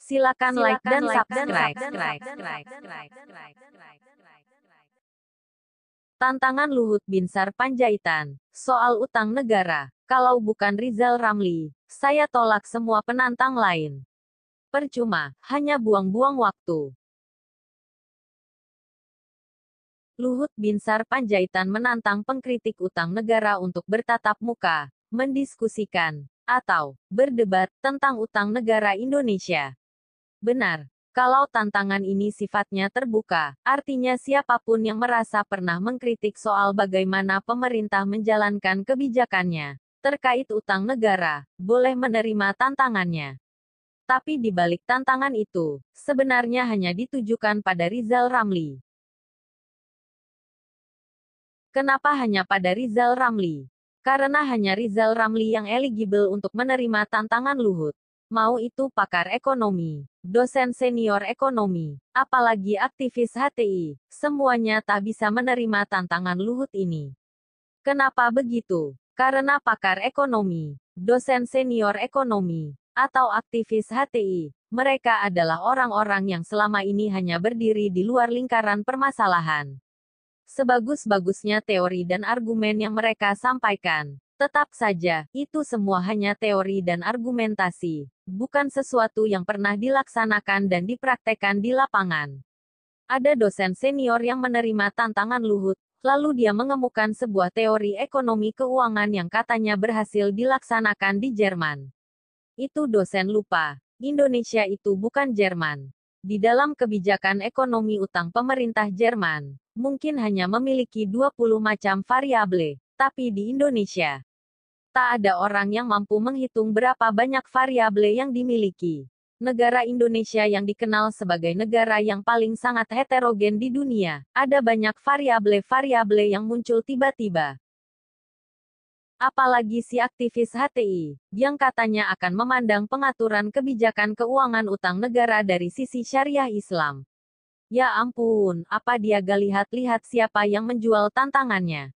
Silakan like dan subscribe. Tantangan Luhut Binsar Panjaitan. Soal utang negara. Kalau bukan Rizal Ramli, saya tolak semua penantang lain. Percuma, hanya buang-buang waktu. Luhut Binsar Panjaitan menantang pengkritik utang negara untuk bertatap muka, mendiskusikan, atau berdebat tentang utang negara Indonesia. Benar, kalau tantangan ini sifatnya terbuka, artinya siapapun yang merasa pernah mengkritik soal bagaimana pemerintah menjalankan kebijakannya terkait utang negara, boleh menerima tantangannya. Tapi di balik tantangan itu, sebenarnya hanya ditujukan pada Rizal Ramli. Kenapa hanya pada Rizal Ramli? Karena hanya Rizal Ramli yang eligible untuk menerima tantangan Luhut. Mau itu pakar ekonomi, dosen senior ekonomi, apalagi aktivis HTI, semuanya tak bisa menerima tantangan Luhut ini. Kenapa begitu? Karena pakar ekonomi, dosen senior ekonomi, atau aktivis HTI, mereka adalah orang-orang yang selama ini hanya berdiri di luar lingkaran permasalahan. Sebagus-bagusnya teori dan argumen yang mereka sampaikan, tetap saja, itu semua hanya teori dan argumentasi, bukan sesuatu yang pernah dilaksanakan dan dipraktekkan di lapangan. Ada dosen senior yang menerima tantangan Luhut, lalu dia mengemukan sebuah teori ekonomi keuangan yang katanya berhasil dilaksanakan di Jerman. Itu dosen lupa, Indonesia itu bukan Jerman. Di dalam kebijakan ekonomi utang pemerintah Jerman, mungkin hanya memiliki 20 macam variabel, tapi di Indonesia, tak ada orang yang mampu menghitung berapa banyak variabel yang dimiliki. Negara Indonesia yang dikenal sebagai negara yang paling sangat heterogen di dunia, ada banyak variabel-variabel yang muncul tiba-tiba. Apalagi si aktivis HTI, yang katanya akan memandang pengaturan kebijakan keuangan utang negara dari sisi syariah Islam. Ya ampun, apa dia gak lihat-lihat siapa yang menjual tantangannya?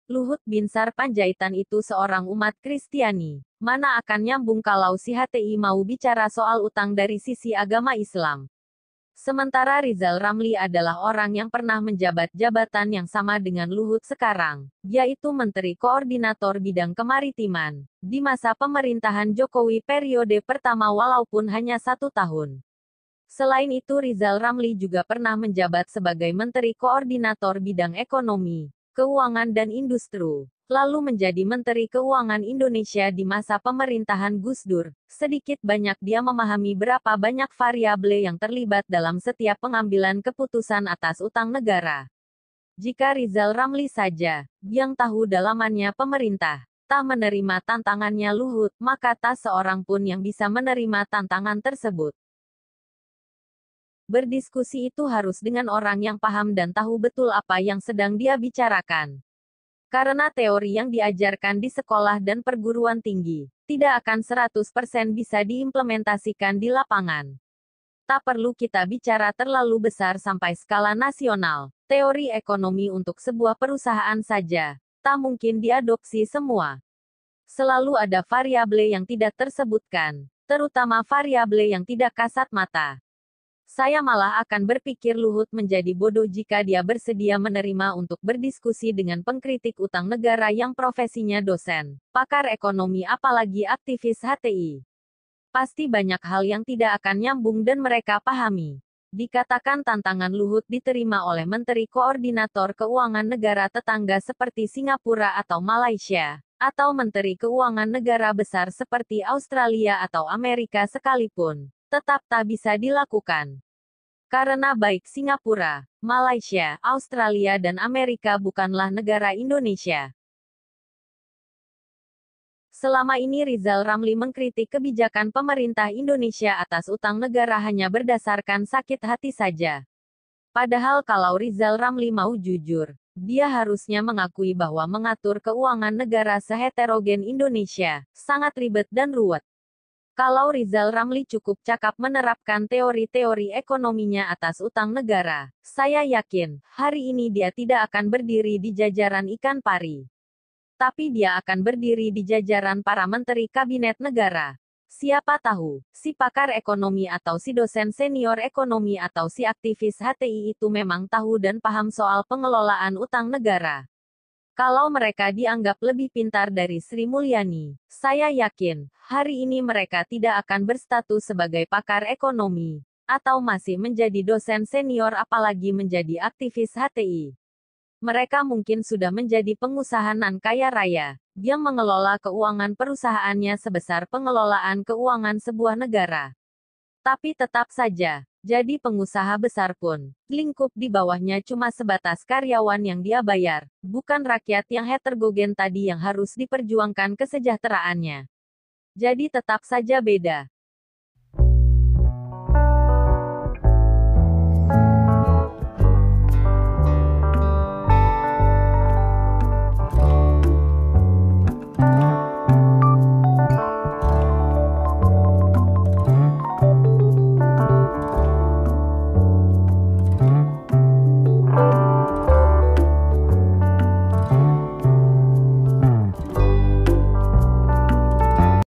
Luhut Binsar Panjaitan itu seorang umat Kristiani. Mana akan nyambung kalau si HTI mau bicara soal utang dari sisi agama Islam? Sementara Rizal Ramli adalah orang yang pernah menjabat jabatan yang sama dengan Luhut sekarang, yaitu Menteri Koordinator Bidang Kemaritiman, di masa pemerintahan Jokowi periode pertama walaupun hanya 1 tahun. Selain itu Rizal Ramli juga pernah menjabat sebagai Menteri Koordinator Bidang Ekonomi, Keuangan dan Industri, lalu menjadi Menteri Keuangan Indonesia di masa pemerintahan Gus Dur. Sedikit banyak dia memahami berapa banyak variabel yang terlibat dalam setiap pengambilan keputusan atas utang negara. Jika Rizal Ramli saja, yang tahu dalamannya pemerintah, tak menerima tantangannya Luhut, maka tak seorang pun yang bisa menerima tantangan tersebut. Berdiskusi itu harus dengan orang yang paham dan tahu betul apa yang sedang dia bicarakan. Karena teori yang diajarkan di sekolah dan perguruan tinggi, tidak akan 100% bisa diimplementasikan di lapangan. Tak perlu kita bicara terlalu besar sampai skala nasional, teori ekonomi untuk sebuah perusahaan saja, tak mungkin diadopsi semua. Selalu ada variabel yang tidak tersebutkan, terutama variabel yang tidak kasat mata. Saya malah akan berpikir Luhut menjadi bodoh jika dia bersedia menerima untuk berdiskusi dengan pengkritik utang negara yang profesinya dosen, pakar ekonomi apalagi aktivis HTI. Pasti banyak hal yang tidak akan nyambung dan mereka pahami. Dikatakan tantangan Luhut diterima oleh Menteri Koordinator Keuangan negara tetangga seperti Singapura atau Malaysia, atau Menteri Keuangan negara besar seperti Australia atau Amerika sekalipun, tetap tak bisa dilakukan. Karena baik Singapura, Malaysia, Australia dan Amerika bukanlah negara Indonesia. Selama ini Rizal Ramli mengkritik kebijakan pemerintah Indonesia atas utang negara hanya berdasarkan sakit hati saja. Padahal kalau Rizal Ramli mau jujur, dia harusnya mengakui bahwa mengatur keuangan negara seheterogen Indonesia sangat ribet dan ruwet. Kalau Rizal Ramli cukup cakap menerapkan teori-teori ekonominya atas utang negara, saya yakin, hari ini dia tidak akan berdiri di jajaran ikan pari. Tapi dia akan berdiri di jajaran para menteri kabinet negara. Siapa tahu, si pakar ekonomi atau si dosen senior ekonomi atau si aktivis HTI itu memang tahu dan paham soal pengelolaan utang negara. Kalau mereka dianggap lebih pintar dari Sri Mulyani, saya yakin, hari ini mereka tidak akan berstatus sebagai pakar ekonomi, atau masih menjadi dosen senior apalagi menjadi aktivis HTI. Mereka mungkin sudah menjadi pengusaha nan kaya raya, yang mengelola keuangan perusahaannya sebesar pengelolaan keuangan sebuah negara. Tapi tetap saja, jadi pengusaha besar pun, lingkup di bawahnya cuma sebatas karyawan yang dia bayar, bukan rakyat yang heterogen tadi yang harus diperjuangkan kesejahteraannya. Jadi tetap saja beda.